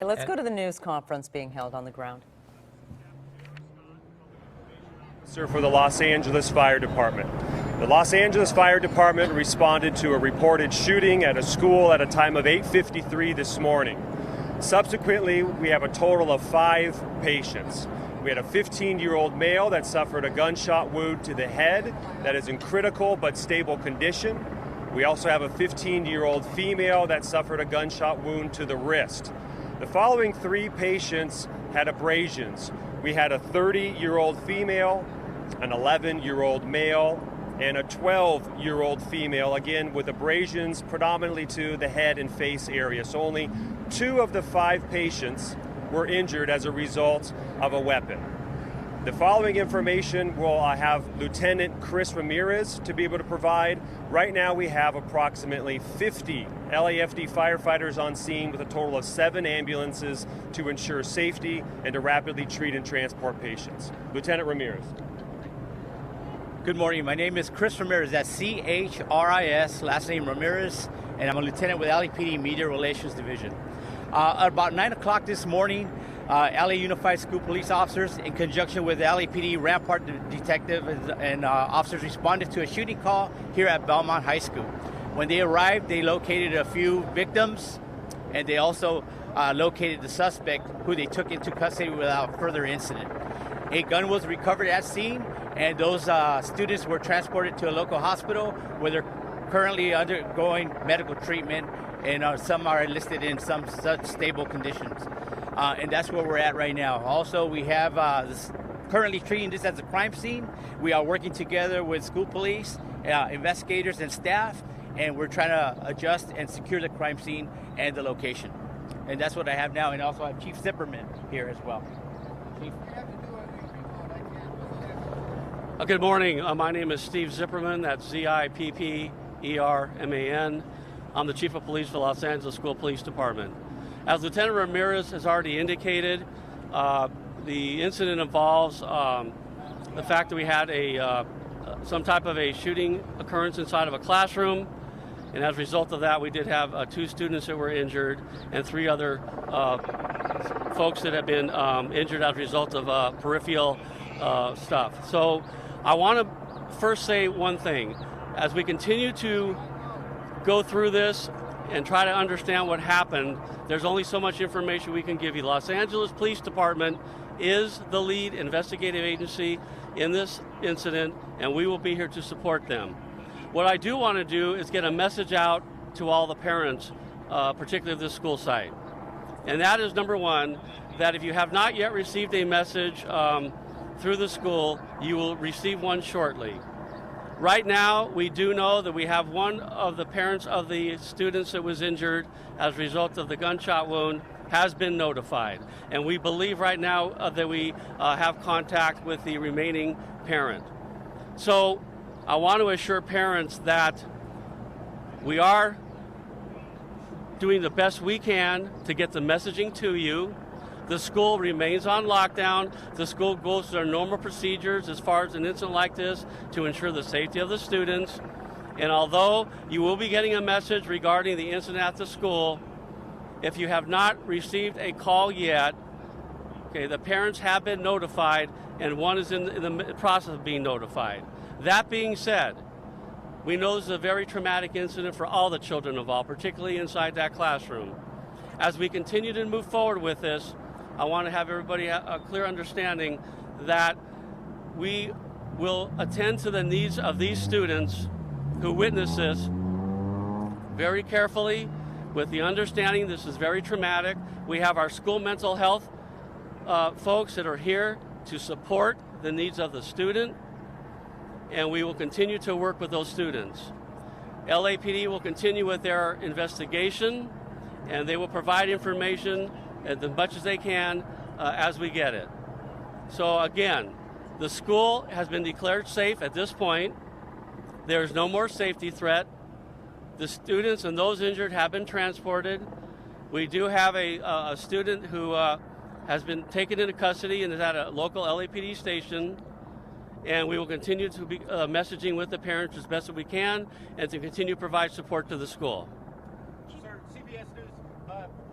Let's go to the news conference being held on the ground. Sir, for the Los Angeles Fire Department. The Los Angeles Fire Department responded to a reported shooting at a school at a time of 8:53 this morning. Subsequently, we have a total of 5 patients. We had a 15-year-old male that suffered a gunshot wound to the head that is in critical but stable condition. We also have a 15-year-old female that suffered a gunshot wound to the wrist. The following 3 patients had abrasions. We had a 30-year-old female, an 11-year-old male, and a 12-year-old female, again with abrasions predominantly to the head and face area. So only 2 of the 5 patients were injured as a result of a weapon. The following information will have Lieutenant Chris Ramirez to be able to provide. Right now we have approximately 50 LAFD firefighters on scene with a total of 7 ambulances to ensure safety and to rapidly treat and transport patients. Lieutenant Ramirez. Good morning. My name is Chris Ramirez. That's C-H-R-I-S, last name Ramirez, and I'm a lieutenant with LAPD Media Relations Division. At about 9 o'clock this morning, LA Unified School Police officers, in conjunction with the LAPD Rampart detective and officers, responded to a shooting call here at Belmont High School. When they arrived, they located a few victims, and they also located the suspect, who they took into custody without further incident. A gun was recovered at scene, and those students were transported to a local hospital where they're currently undergoing medical treatment, and some are listed in some such stable conditions. And that's where we're at right now. Also, we have currently treating this as a crime scene. We are working together with school police, investigators, and staff, and we're trying to adjust and secure the crime scene and the location. And that's what I have now, and also I have Chief Zipperman here as well. Chief. Good morning. My name is Steve Zipperman. That's Z-I-P-P-E-R-M-A-N. I'm the Chief of Police for the Los Angeles School Police Department. As Lieutenant Ramirez has already indicated, the incident involves the fact that we had some type of a shooting occurrence inside of a classroom, and as a result of that, we did have 2 students that were injured and 3 other folks that have been injured as a result of peripheral stuff. So I want to first say one thing. As we continue to go through this and try to understand what happened, there's only so much information we can give you. Los Angeles Police Department is the lead investigative agency in this incident, and we will be here to support them. What I do want to do is get a message out to all the parents, particularly of this school site. And that is, number one, that if you have not yet received a message through the school, you will receive one shortly. Right now, we do know that we have one of the parents of the students that was injured as a result of the gunshot wound has been notified. And we believe right now that we have contact with the remaining parent. So I want to assure parents that we are doing the best we can to get the messaging to you. The school remains on lockdown. The school goes through their normal procedures as far as an incident like this to ensure the safety of the students. And although you will be getting a message regarding the incident at the school, if you have not received a call yet, okay, the parents have been notified and one is in the process of being notified. That being said, we know this is a very traumatic incident for all the children involved, particularly inside that classroom. As we continue to move forward with this, I want to have everybody a clear understanding that we will attend to the needs of these students who witness this very carefully, with the understanding this is very traumatic. We have our school mental health folks that are here to support the needs of the student, and we will continue to work with those students. LAPD will continue with their investigation, and they will provide information as much as they can as we get it. So again, the school has been declared safe at this point. There is no more safety threat. The students and those injured have been transported. We do have a student who has been taken into custody and is at a local LAPD station. And we will continue to be messaging with the parents as best as we can and to continue to provide support to the school. Sir, CBS News,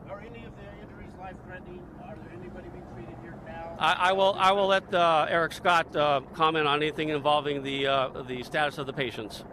are any of the injuries life-threatening? Are there anybody being treated here now? I will let Eric Scott comment on anything involving the status of the patients.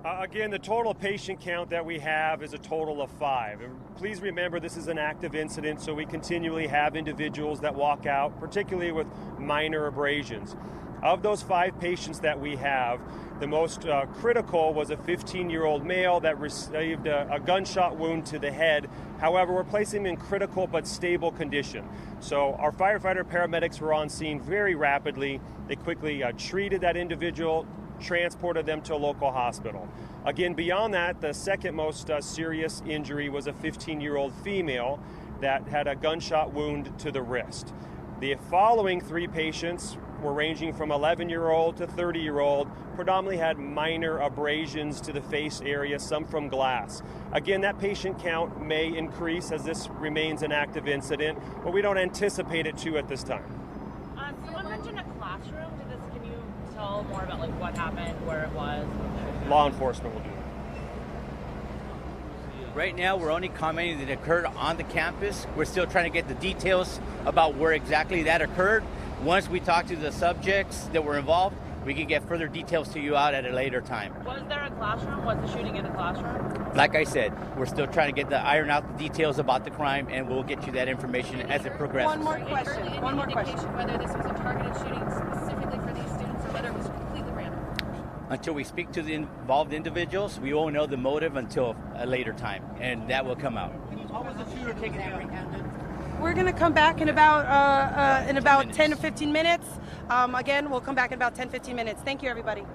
Again, the total patient count that we have is a total of 5. And please remember, this is an active incident, so we continually have individuals that walk out, particularly with minor abrasions. Of those 5 patients that we have, the most critical was a 15-year-old male that received a gunshot wound to the head. However, we're placing him in critical but stable condition. So our firefighter paramedics were on scene very rapidly. They quickly treated that individual, transported them to a local hospital. Again, beyond that, the second most serious injury was a 15-year-old female that had a gunshot wound to the wrist. The following 3 patients were ranging from 11-year-old to 30-year-old, predominantly had minor abrasions to the face area, some from glass. Again, that patient count may increase as this remains an active incident, but we don't anticipate it to at this time. Someone mentioned a classroom. Can you tell more about what happened, where it was? Law enforcement will do that. Right now, we're only commenting that it occurred on the campus. We're still trying to get the details about where exactly that occurred. Once we talk to the subjects that were involved, we can get further details to you out at a later time. Was there a classroom? Was the shooting in a classroom? Like I said, we're still trying to iron out the details about the crime, and we'll get you that information as it progresses. One more question. Whether this was a targeted shooting specifically for these students or whether it was completely random? Until we speak to the involved individuals, we won't know the motive until a later time, and that will come out. What was the shooter taken apprehended? We're going to come back in about 10 to 15 minutes. Again, we'll come back in about 10, 15 minutes. Thank you, everybody.